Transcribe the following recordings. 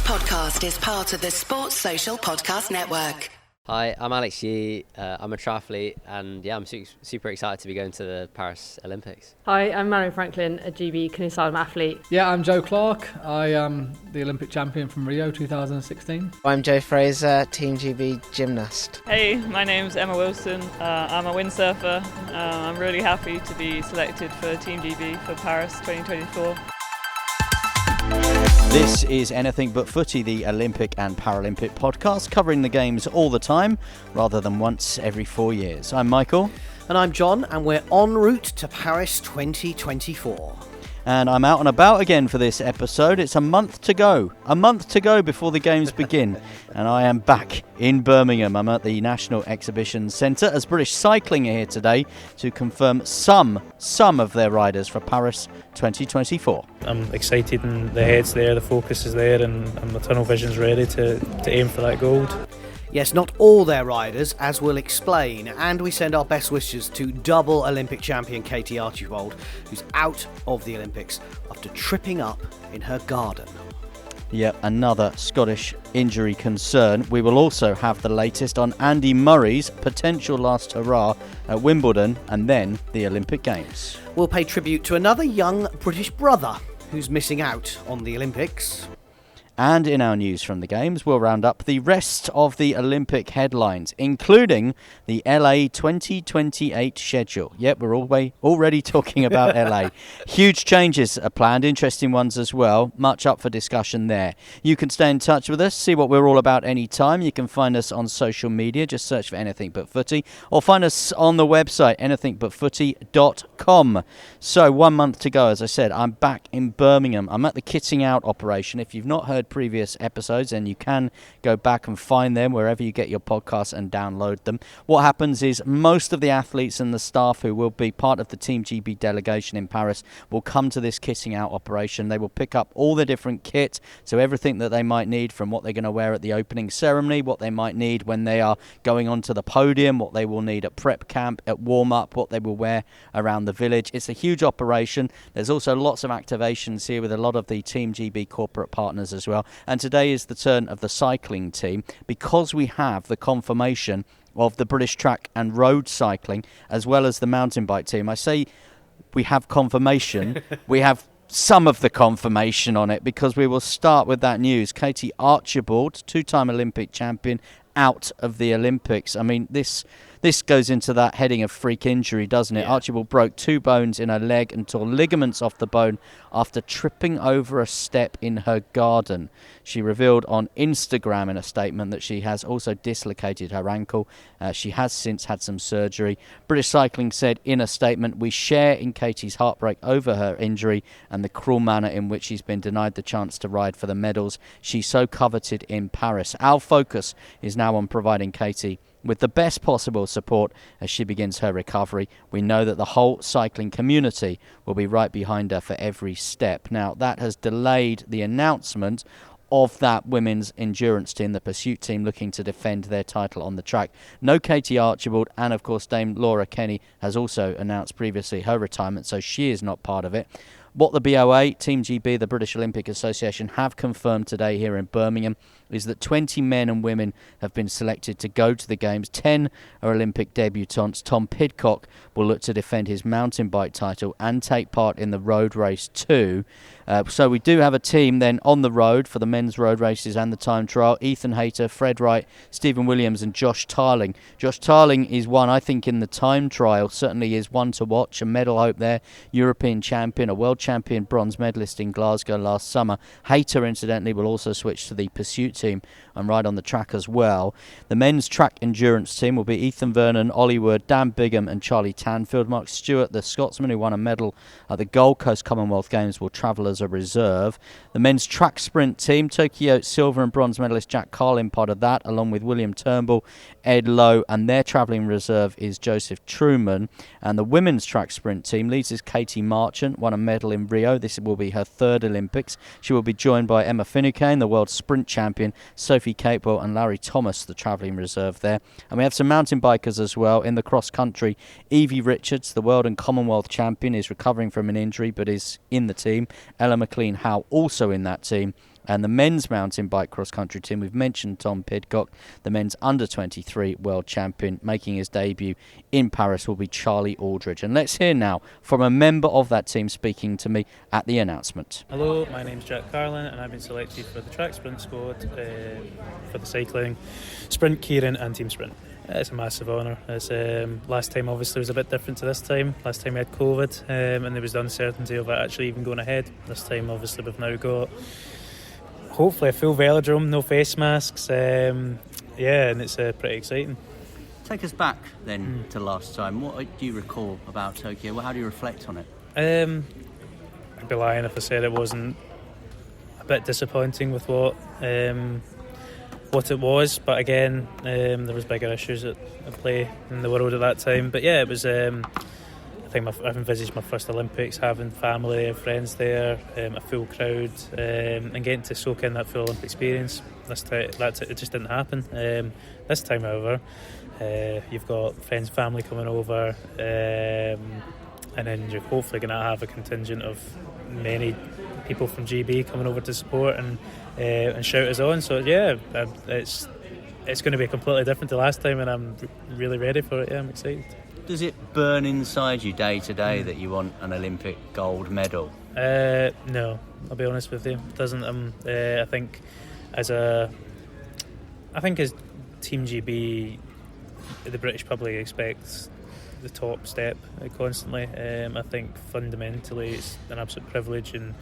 podcast is part of the Sports Social Podcast Network. Hi, I'm Alex Yee. I'm a triathlete, and I'm super excited to be going to the Paris Olympics. Hi, I'm Marion Franklin, a GB canoe slalom athlete. Yeah, I'm Joe Clark. I am the Olympic champion from Rio 2016. I'm Joe Fraser, Team GB gymnast. Hey, my name's Emma Wilson. I'm a windsurfer. I'm really happy to be selected for Team GB for Paris 2024. This is Anything But Footy, the Olympic and Paralympic podcast, covering the games all the time, rather than once every 4 years. I'm Michael. And I'm John, and we're en route to Paris 2024. And I'm out and about again for this episode. It's a month to go before the games begin. And I am back in Birmingham. I'm at the National Exhibition Centre as British Cycling are here today to confirm some of their riders for Paris 2024. I'm excited, and the head's there, the focus is there, and the tunnel vision's ready to aim for that gold. Yes, not all their riders, as we'll explain, and we send our best wishes to double Olympic champion Katie Archibald, who's out of the Olympics after tripping up in her garden. Yep, another Scottish injury concern. We will also have the latest on Andy Murray's potential last hurrah at Wimbledon and then the Olympic Games. We'll pay tribute to another young British brother who's missing out on the Olympics. And in our news from the Games, we'll round up the rest of the Olympic headlines, including the LA 2028 schedule. Yep, we're already talking about LA. Huge changes are planned, interesting ones as well. Much up for discussion there. You can stay in touch with us, see what we're all about anytime. You can find us on social media, just search for Anything But Footy, or find us on the website, anythingbutfooty.com. So 1 month to go, as I said, I'm back in Birmingham. I'm at the kitting out operation. If you've not heard previous episodes, and you can go back and find them wherever you get your podcasts and download them. What happens is most of the athletes and the staff who will be part of the Team GB delegation in Paris will come to this kitting out operation. They will pick up all the different kit, so everything that they might need, from what they're going to wear at the opening ceremony, what they might need when they are going onto the podium, what they will need at prep camp, at warm-up, what they will wear around the village. It's a huge operation. There's also lots of activations here with a lot of the Team GB corporate partners as well. And today is the turn of the cycling team, because we have the confirmation of the British track and road cycling as well as the mountain bike team. I say we have confirmation. We have some of the confirmation on it, because we will start with that news. Katie Archibald, two-time Olympic champion, out of the Olympics. I mean, this goes into that heading of freak injury, doesn't it? Yeah. Archibald broke 2 bones in her leg and tore ligaments off the bone after tripping over a step in her garden. She revealed on Instagram in a statement that she has also dislocated her ankle. She has since had some surgery. British Cycling said in a statement, "We share in Katie's heartbreak over her injury and the cruel manner in which she's been denied the chance to ride for the medals she so coveted in Paris. Our focus is now on providing Katie with the best possible support as she begins her recovery. We know that the whole cycling community will be right behind her for every step." Now, that has delayed the announcement of that women's endurance team, the pursuit team, looking to defend their title on the track. No Katie Archibald, and of course Dame Laura Kenny has also announced previously her retirement, so she is not part of it. What the BOA, Team GB, the British Olympic Association, have confirmed today here in Birmingham is that 20 men and women have been selected to go to the Games. 10 are Olympic debutants. Tom Pidcock will look to defend his mountain bike title and take part in the road race too. So we do have a team then on the road for the men's road races and the time trial. Ethan Hayter, Fred Wright, Stephen Williams and Josh Tarling. Josh Tarling is one, I think, in the time trial, certainly is one to watch. A medal hope there, European champion, a world champion bronze medalist in Glasgow last summer. Hayter, incidentally, will also switch to the pursuit team and ride on the track as well. The men's track endurance team will be Ethan Vernon, Ollie Wood, Dan Bigham and Charlie Tanfield. Mark Stewart, the Scotsman who won a medal at the Gold Coast Commonwealth Games, will travel as a reserve. The men's track sprint team, Tokyo silver and bronze medalist Jack Carlin part of that, along with William Turnbull, Ed Lowe, and their travelling reserve is Joseph Truman. And the women's track sprint team leads is Katie Marchant, won a medal in Rio. This will be her third Olympics. She will be joined by Emma Finucane, the world sprint champion, Sophie Capewell and Larry Thomas, the travelling reserve there. And we have some mountain bikers as well. In the cross country, Evie Richards, the world and Commonwealth champion, is recovering from an injury but is in the team. Ella McLean-Howe also in that team. And the men's mountain bike cross-country team, we've mentioned Tom Pidcock, the men's under-23 world champion, making his debut in Paris will be Charlie Aldridge. And let's hear now from a member of that team speaking to me at the announcement. Hello, my name's Jack Carlin and I've been selected for the track sprint squad for the cycling, sprint, keirin and team sprint. It's a massive honour. Last time obviously was a bit different to this time. Last time we had COVID and there was the uncertainty of it actually even going ahead. This time obviously we've now got hopefully a full velodrome, no face masks, and it's pretty exciting. Take us back then to last time. What do you recall about Tokyo? How do you reflect on it? I'd be lying if I said it wasn't a bit disappointing with what it was, but again, there was bigger issues at play in the world at that time. But yeah, it was. I think I've envisaged my first Olympics, having family and friends there, a full crowd, and getting to soak in that full Olympic experience. This time, it just didn't happen. This time, however, you've got friends, family coming over, and then you're hopefully going to have a contingent of many people from GB coming over to support and shout us on. So yeah, it's going to be completely different to last time, and I'm really ready for it. Yeah, I'm excited. Does it burn inside you day to day that you want an Olympic gold medal? No, I'll be honest with you, it doesn't. I think as Team GB, the British public expects the top step constantly. I think fundamentally it's an absolute privilege and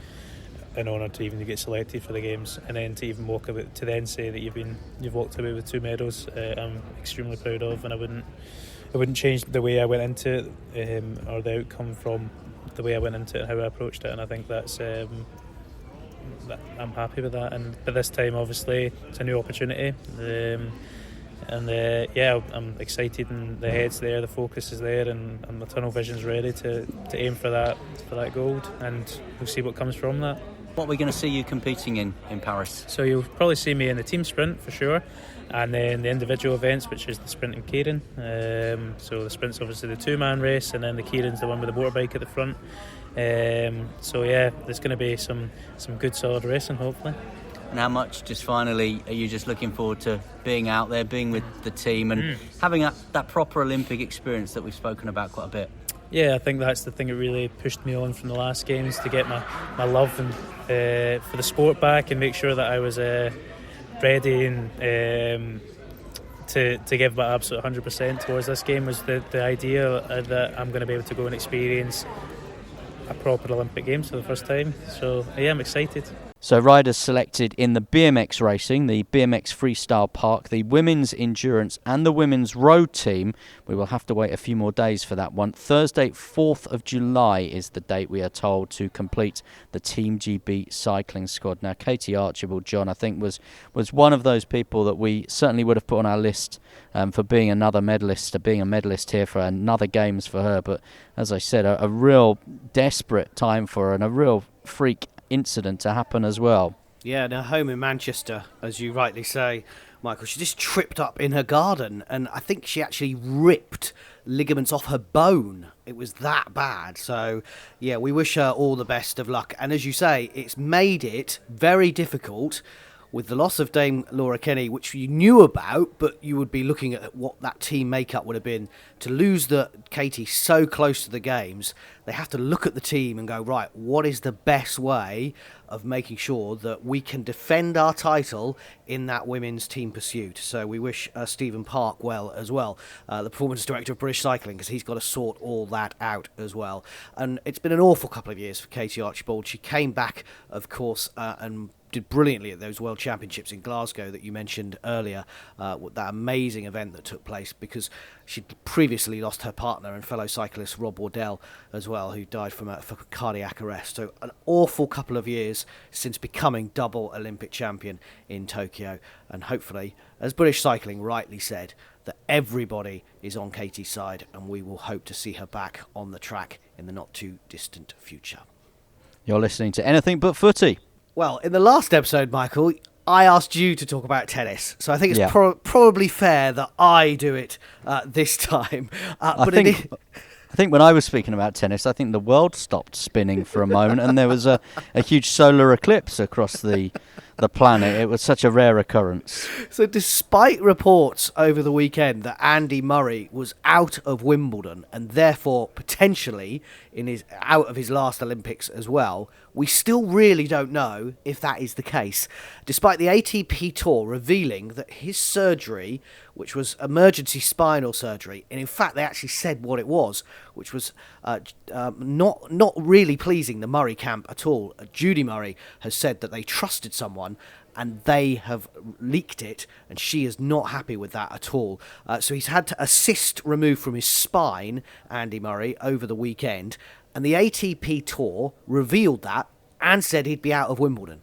an honour to even get selected for the games, and then to even walk away, to then say that you've walked away with 2 medals. I'm extremely proud of, and I wouldn't change the way I went into it or the outcome from the way I went into it and how I approached it, and I think that's I'm happy with that. And but this time obviously it's a new opportunity, I'm excited, and the head's there, the focus is there, and the tunnel vision's ready to aim for that gold, and we'll see what comes from that. What are we going to see you competing in Paris? So you'll probably see me in the team sprint for sure, and then the individual events, which is the sprint and keirin. So the sprint's obviously the 2-man race, and then the keirin's the one with the motorbike at the front. There's going to be some good solid racing hopefully. And how much, just finally, are you just looking forward to being out there, being with the team and having that proper Olympic experience that we've spoken about quite a bit? Yeah, I think that's the thing that really pushed me on from the last games, to get my love for the sport back and make sure that I was ready and to give my absolute 100% towards this game. Was the idea that I'm going to be able to go and experience a proper Olympic Games for the first time. So yeah, I'm excited. So riders selected in the BMX racing, the BMX Freestyle Park, the women's endurance and the women's road team. We will have to wait a few more days for that one. Thursday, 4th of July is the date, we are told, to complete the Team GB cycling squad. Now, Katie Archibald, John, I think was one of those people that we certainly would have put on our list for being another medalist, being a medalist here for another Games for her. But as I said, a real desperate time for her and a real freak incident to happen as well. Yeah, now home in Manchester, as you rightly say, Michael, she just tripped up in her garden, and I think she actually ripped ligaments off her bone. It was that bad. So yeah, we wish her all the best of luck, and as you say, it's made it very difficult with the loss of Dame Laura Kenny, which you knew about, but you would be looking at what that team makeup would have been. To lose Katie so close to the games, they have to look at the team and go, right, what is the best way of making sure that we can defend our title in that women's team pursuit? So we wish Stephen Park well as well, the performance director of British Cycling, because he's got to sort all that out as well. And it's been an awful couple of years for Katie Archibald. She came back, of course, and did brilliantly at those World Championships in Glasgow that you mentioned earlier, that amazing event that took place, because she'd previously lost her partner and fellow cyclist Rob Wardell as well, who died from for cardiac arrest. So an awful couple of years since becoming double Olympic champion in Tokyo, and hopefully, as British Cycling rightly said, that everybody is on Katie's side, and we will hope to see her back on the track in the not too distant future. You're listening to Anything But Footy. Well, in the last episode, Michael, I asked you to talk about tennis, so I think it's probably fair that I do it this time. I think when I was speaking about tennis, I think the world stopped spinning for a moment, and there was a huge solar eclipse across the the planet. It was such a rare occurrence. So despite reports over the weekend that Andy Murray was out of Wimbledon and therefore potentially out of his last Olympics as well, we still really don't know if that is the case, despite the ATP Tour revealing that his surgery, which was emergency spinal surgery, and in fact they actually said what it was, which was not really pleasing the Murray camp at all. Judy Murray has said that they trusted someone and they have leaked it, and she is not happy with that at all. So he's had a cyst removed from his spine, Andy Murray, over the weekend, and the ATP Tour revealed that and said he'd be out of Wimbledon.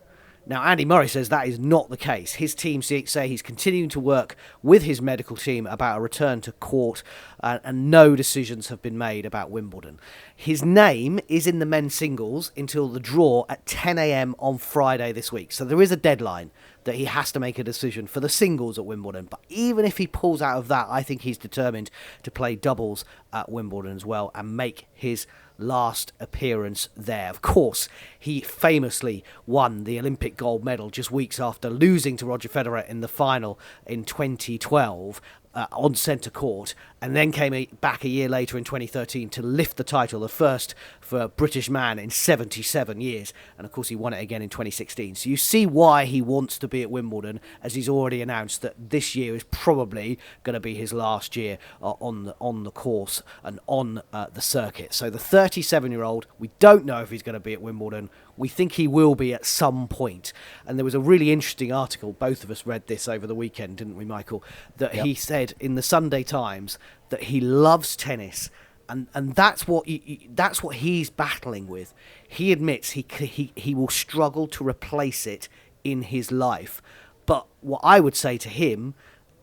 Now, Andy Murray says that is not the case. His team say he's continuing to work with his medical team about a return to court, and no decisions have been made about Wimbledon. His name is in the men's singles until the draw at 10 a.m. on Friday this week. So there is a deadline that he has to make a decision for the singles at Wimbledon. But even if he pulls out of that, I think he's determined to play doubles at Wimbledon as well and make his last appearance there. Of course, he famously won the Olympic gold medal just weeks after losing to Roger Federer in the final in 2012 on centre court, and then came back a year later in 2013 to lift the title, the first for a British man in 77 years. And of course he won it again in 2016. So you see why he wants to be at Wimbledon, as he's already announced that this year is probably going to be his last year on the course and on the circuit. So the 37-year-old, we don't know if he's going to be at Wimbledon. We think he will be at some point. And there was a really interesting article, both of us read this over the weekend, didn't we, Michael, that he said in the Sunday Times that he loves tennis, and that's what he's battling with. He admits he will struggle to replace it in his life. But what I would say to him,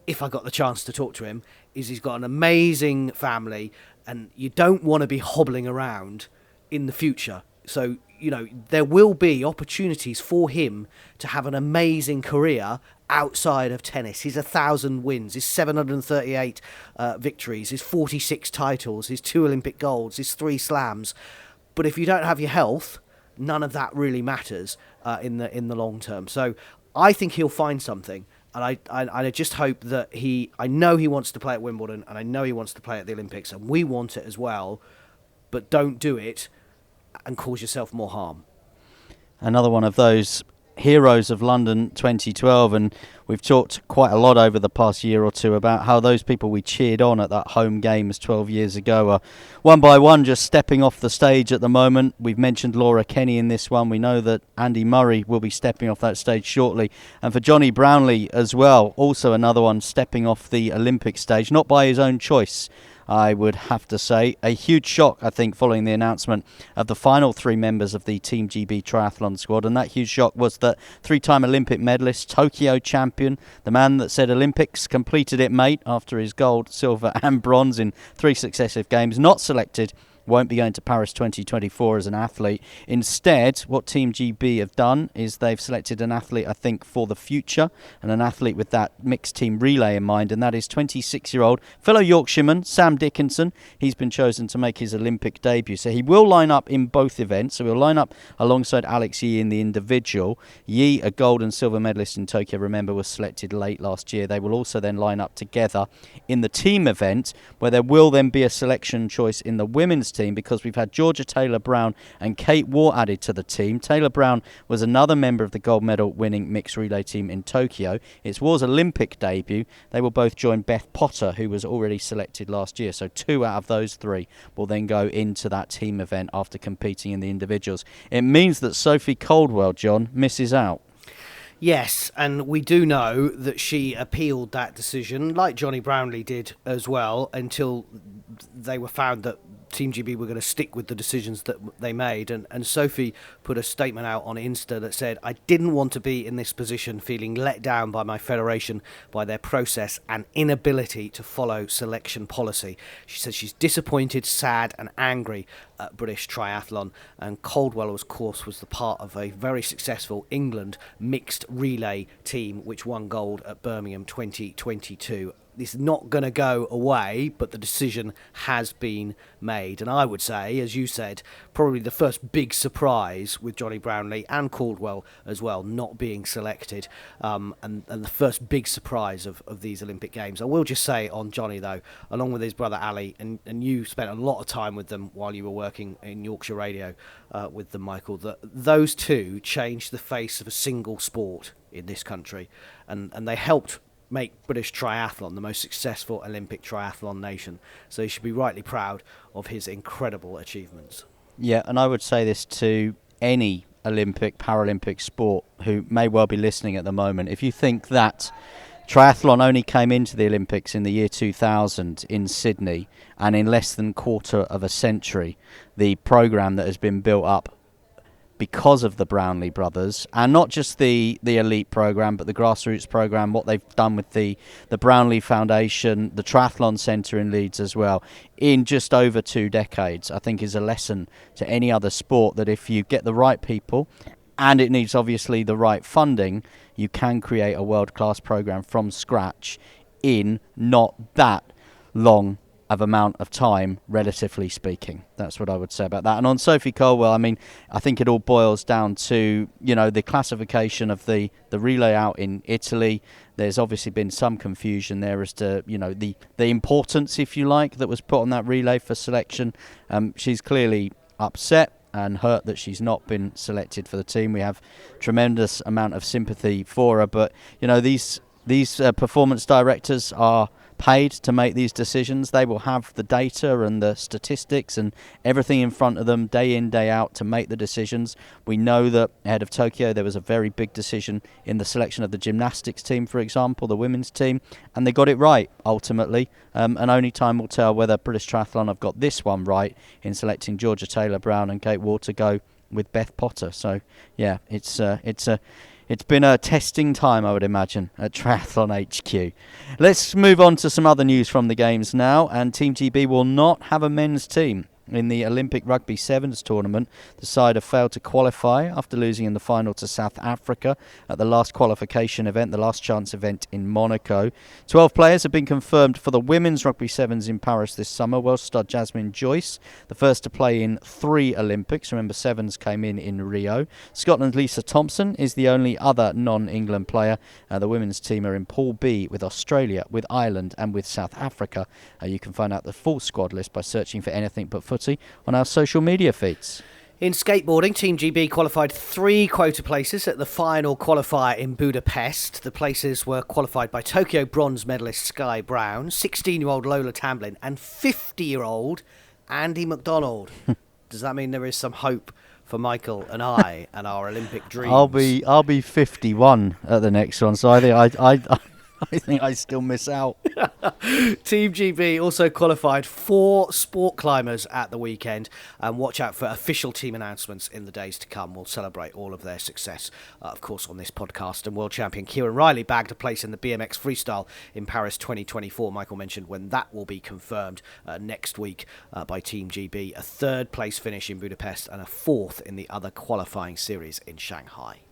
if I got the chance to talk to him, is he's got an amazing family, and you don't want to be hobbling around in the future. So, you know, there will be opportunities for him to have an amazing career outside of tennis. His 1,000 wins, his 738 victories, his 46 titles, his 2 Olympic golds, his 3 slams. But if you don't have your health, none of that really matters in the long term. So I think he'll find something. And I just hope that I know he wants to play at Wimbledon, and I know he wants to play at the Olympics, and we want it as well. But don't do it and cause yourself more harm. Another one of those heroes of London 2012, and we've talked quite a lot over the past year or two about how those people we cheered on at that home games 12 years ago are one by one just stepping off the stage at the moment. We've mentioned Laura Kenny in this one. We know that Andy Murray will be stepping off that stage shortly, and for Jonny Brownlee as well, also another one stepping off the Olympic stage, not by his own choice, I would have to say. A huge shock, I think, following the announcement of the final 3 members of the Team GB triathlon squad. And that huge shock was that 3-time Olympic medalist, Tokyo champion, the man that said Olympics, completed it, mate, after his gold, silver and bronze in 3 successive games, not selected, won't be going to Paris 2024 as an athlete. Instead, what Team GB have done is they've selected an athlete, I think, for the future, and an athlete with that mixed team relay in mind, and that is 26-year-old fellow Yorkshireman Sam Dickinson. He's been chosen to make his Olympic debut, so he will line up in both events. So he'll line up alongside Alex Yee in the individual. Yee, a gold and silver medalist in Tokyo, remember, was selected late last year. They will also then line up together in the team event, where there will then be a selection choice in the women's team, because we've had Georgia Taylor-Brown and Kate Waugh added to the team. Taylor-Brown was another member of the gold medal winning mixed relay team in Tokyo. It's Waugh's Olympic debut. They will both join Beth Potter, who was already selected last year. So 2 out of those 3 will then go into that team event after competing in the individuals. It means that Sophie Caldwell, John, misses out. Yes, and we do know that she appealed that decision, like Jonny Brownlee did as well, until they were found that Team GB were going to stick with the decisions that they made. And Sophie put a statement out on Insta that said, "I didn't want to be in this position, feeling let down by my federation, by their process and inability to follow selection policy." She said she's disappointed, sad and angry at British triathlon. And Caldwell, of course, was the part of a very successful England mixed relay team which won gold at Birmingham 2022. it's not going to go away, but the decision has been made. And I would say, as you said, probably the first big surprise with Jonny Brownlee and Caldwell as well not being selected, and the first big surprise of these Olympic Games. I will just say on Jonny, though, along with his brother Ali, and you spent a lot of time with them while you were working in Yorkshire Radio with them, Michael, that those two changed the face of a single sport in this country, and they helped make British triathlon the most successful Olympic triathlon nation. So he should be rightly proud of his incredible achievements. Yeah, and I would say this to any Olympic, Paralympic sport who may well be listening at the moment. If you think that triathlon only came into the Olympics in the year 2000 in Sydney, and in less than quarter of a century, the programme that has been built up because of the Brownlee brothers, and not just the elite programme, but the grassroots programme, what they've done with the Brownlee Foundation, the Triathlon Centre in Leeds as well, in just over 2 decades, I think is a lesson to any other sport that if you get the right people, and it needs obviously the right funding, you can create a world-class programme from scratch in not that long of amount of time, relatively speaking. That's what I would say about that. And on Sophie Caldwell, I mean, I think it all boils down to, the classification of the relay out in Italy. There's obviously been some confusion there as to, the importance, if you like, that was put on that relay for selection. She's clearly upset and hurt that she's not been selected for the team. We have tremendous amount of sympathy for her, but, these performance directors are paid to make these decisions. They will have the data and the statistics and everything in front of them day in, day out to make the decisions. We know that ahead of Tokyo there was a very big decision in the selection of the gymnastics team, for example, the women's team, and they got it right ultimately, and only time will tell whether British Triathlon have got this one right in selecting Georgia Taylor-Brown and Kate Ward to go with Beth Potter. So yeah, it's been a testing time, I would imagine, at Triathlon HQ. Let's move on to some other news from the Games now. And Team GB will not have a men's team in the Olympic Rugby Sevens tournament. The side have failed to qualify after losing in the final to South Africa at the last qualification event, the last chance event in Monaco. 12 players have been confirmed for the Women's Rugby Sevens in Paris this summer. Well-stud Jasmine Joyce, the first to play in 3 Olympics. Remember, Sevens came in Rio. Scotland's Lisa Thompson is the only other non-England player. The women's team are in Pool B with Australia, with Ireland and with South Africa. You can find out the full squad list by searching for Anything But Footy on our social media feeds. In skateboarding, Team GB qualified 3 quota places at the final qualifier in Budapest. The places were qualified by Tokyo bronze medalist Sky Brown, 16-year-old Lola Tamblyn and 50-year-old Andy McDonald. Does that mean there is some hope for Michael and I and our Olympic dreams? I'll be 51 at the next one, so I think I still miss out. Team GB also qualified 4 sport climbers at the weekend, and watch out for official team announcements in the days to come. We'll celebrate all of their success, of course, on this podcast. And world champion Kieran Riley bagged a place in the BMX freestyle in Paris 2024. Michael mentioned when that will be confirmed next week by Team GB. A 3rd place finish in Budapest and a 4th in the other qualifying series in Shanghai.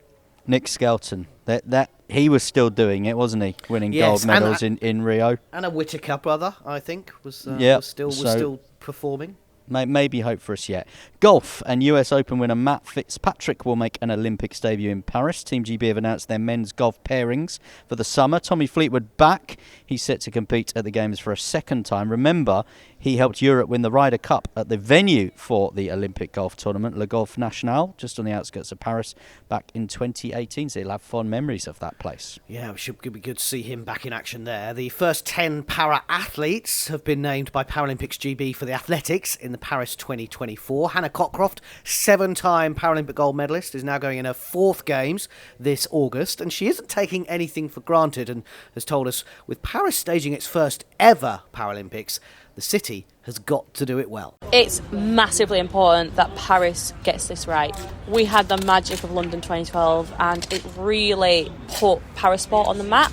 Nick Skelton, that he was still doing it, wasn't he? Winning gold medals in Rio. And a Whittaker brother, I think, was still performing. Maybe hope for us yet. Golf and US Open winner Matt Fitzpatrick will make an Olympics debut in Paris. Team GB have announced their men's golf pairings for the summer. Tommy Fleetwood back. He's set to compete at the Games for a 2nd time. Remember, he helped Europe win the Ryder Cup at the venue for the Olympic golf tournament, Le Golf National, just on the outskirts of Paris, back in 2018. So he'll have fond memories of that place. Yeah, it should be good to see him back in action there. The first 10 para-athletes have been named by Paralympics GB for the athletics in the Paris 2024. Hannah Cockroft, 7-time Paralympic gold medalist, is now going in her 4th Games this August, and she isn't taking anything for granted and has told us with Paris staging its first ever Paralympics, the city has got to do it well. It's massively important that Paris gets this right. We had the magic of London 2012 and it really put parasport on the map.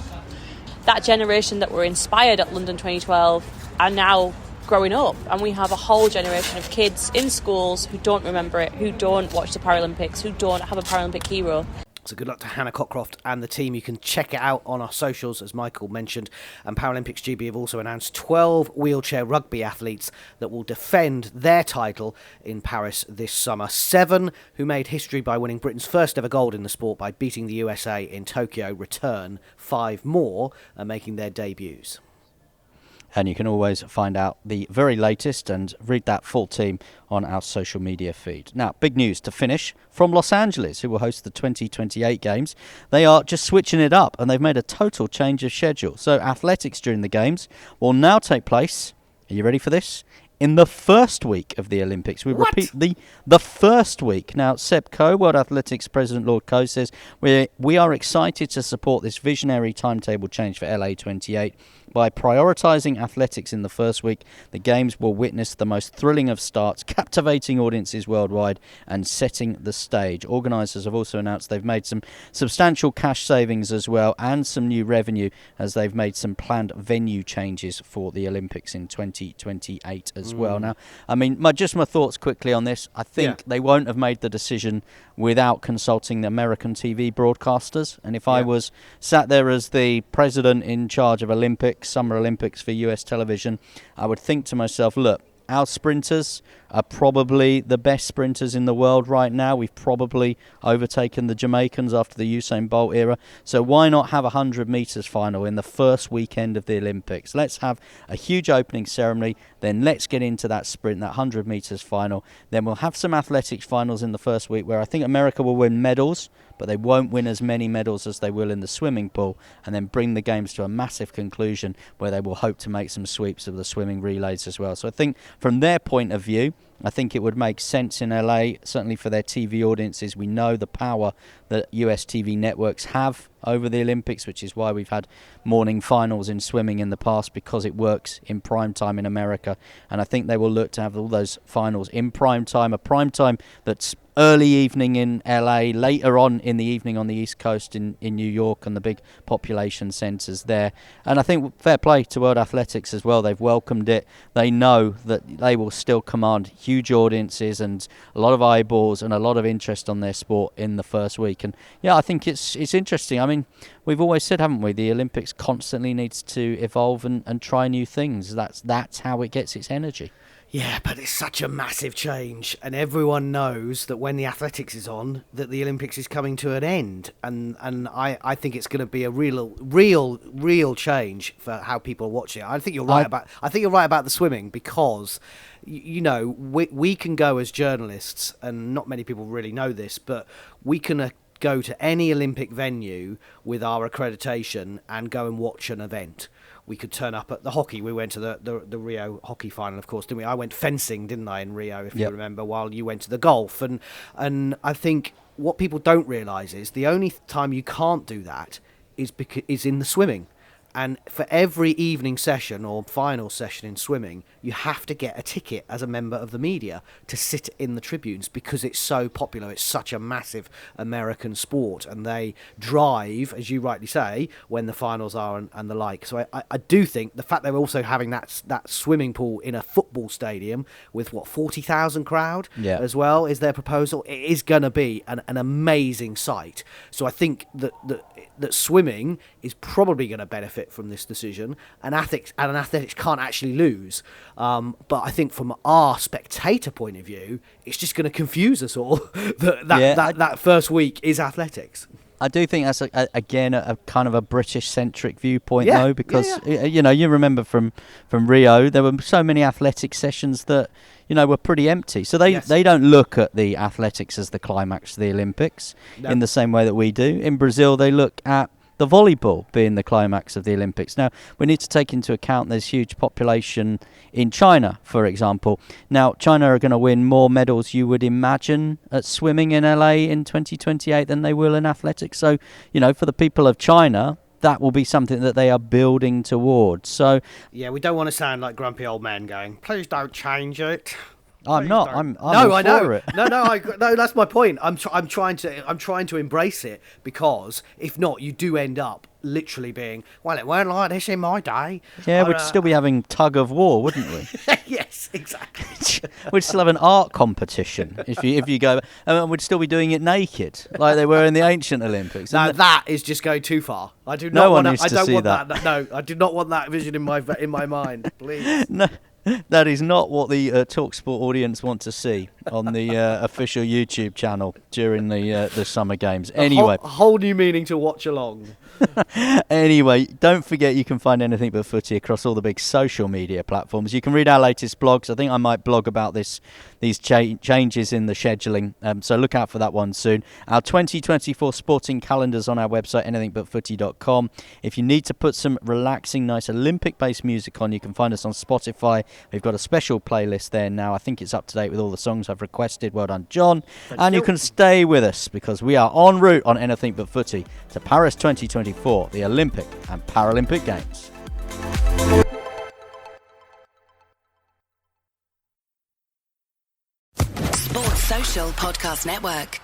That generation that were inspired at London 2012 are now growing up, and we have a whole generation of kids in schools who don't remember it, who don't watch the Paralympics, who don't have a Paralympic hero. So good luck to Hannah Cockroft and the team. You can check it out on our socials, as Michael mentioned. And Paralympics GB have also announced 12 wheelchair rugby athletes that will defend their title in Paris this summer. 7 who made history by winning Britain's first ever gold in the sport by beating the USA in Tokyo return. 5 more are making their debuts. And you can always find out the very latest and read that full team on our social media feed. Now, big news to finish from Los Angeles, who will host the 2028 Games. They are just switching it up, and they've made a total change of schedule. So athletics during the Games will now take place, are you ready for this? In the first week of the Olympics. We repeat, the first week. Now, Seb Coe, World Athletics President Lord Coe, says we are excited to support this visionary timetable change for LA 28. By prioritising athletics in the first week, the Games will witness the most thrilling of starts, captivating audiences worldwide and setting the stage. Organisers have also announced they've made some substantial cash savings as well and some new revenue as they've made some planned venue changes for the Olympics in 2028 as well. Now, I mean, my thoughts quickly on this. I think they won't have made the decision without consulting the American TV broadcasters. And if I was sat there as the president in charge of Summer Olympics for US television, I would think to myself, look, our sprinters are probably the best sprinters in the world right now. We've probably overtaken the Jamaicans after the Usain Bolt era. So why not have a 100 metres final in the first weekend of the Olympics? Let's have a huge opening ceremony. Then let's get into that sprint, that 100 metres final. Then we'll have some athletics finals in the first week where I think America will win medals, but they won't win as many medals as they will in the swimming pool, and then bring the Games to a massive conclusion where they will hope to make some sweeps of the swimming relays as well. So I think from their point of view, I think it would make sense in LA, certainly for their TV audiences. We know the power that US TV networks have over the Olympics, which is why we've had morning finals in swimming in the past, because it works in prime time in America. And I think they will look to have all those finals in prime time, a prime time that's early evening in LA, later on in the evening on the East Coast in New York and the big population centres there. And I think fair play to World Athletics as well. They've welcomed it. They know that they will still command huge audiences and a lot of eyeballs and a lot of interest on their sport in the first week. And yeah, I think it's interesting. I mean, we've always said, haven't we, the Olympics constantly needs to evolve and try new things. That's how it gets its energy. Yeah, but it's such a massive change, and everyone knows that when the athletics is on, that the Olympics is coming to an end, and I think it's going to be a real change for how people watch it. I think you're right about the swimming, because you know we can go as journalists, and not many people really know this, but we can go to any Olympic venue with our accreditation and go and watch an event. We could turn up at the hockey. We went to the Rio hockey final, of course, didn't we? I went fencing, didn't I, in Rio, if you remember, while you went to the golf. And I think what people don't realise is the only time you can't do that is in the swimming. And for every evening session or final session in swimming, you have to get a ticket as a member of the media to sit in the tribunes, because it's so popular. It's such a massive American sport, and they drive, as you rightly say, when the finals are and the like. So I do think the fact they're also having that swimming pool in a football stadium with 40,000 crowd as well is their proposal. It is going to be an amazing sight. So I think that swimming is probably going to benefit from this decision, and athletics can't actually lose. But I think from our spectator point of view, it's just going to confuse us all that first week is athletics. I do think that's again a kind of a British-centric viewpoint, though, because you remember from Rio, there were so many athletic sessions that were pretty empty. So they don't look at the athletics as the climax of the Olympics in the same way that we do. In Brazil, they look at the volleyball being the climax of the Olympics. Now, we need to take into account there's huge population in China, for example. Now, China are going to win more medals, you would imagine, at swimming in LA in 2028 than they will in athletics. So, for the people of China, that will be something that they are building towards. So, yeah, we don't want to sound like grumpy old men going, please don't change it. I'm not. I'm no, all I know. for it. No, that's my point. I'm trying to embrace it, because if not, you do end up literally being, well, it weren't like this in my day. Yeah, we'd still be having tug of war, wouldn't we? Yes, exactly. We'd still have an art competition if you go, and we'd still be doing it naked like they were in the ancient Olympics. No, that is just going too far. I do not No want one needs to see that. No, I do not want that vision in my mind. Please. No, that is not what the TalkSport audience want to see on the official YouTube channel during the summer games. Anyway, a whole new meaning to watch along. Anyway, don't forget you can find Anything But Footy across all the big social media platforms. You can read our latest blogs. I think I might blog about these changes in the scheduling, so look out for that one soon. Our 2024 sporting calendars on our website, anythingbutfooty.com. If you need to put some relaxing, nice Olympic-based music on, you can find us on Spotify. We've got a special playlist there now. I think it's up to date with all the songs I've requested. Well done, John. And you can stay with us, because we are en route on Anything But Footy to Paris 2024, the Olympic and Paralympic Games. Sports Social Podcast Network.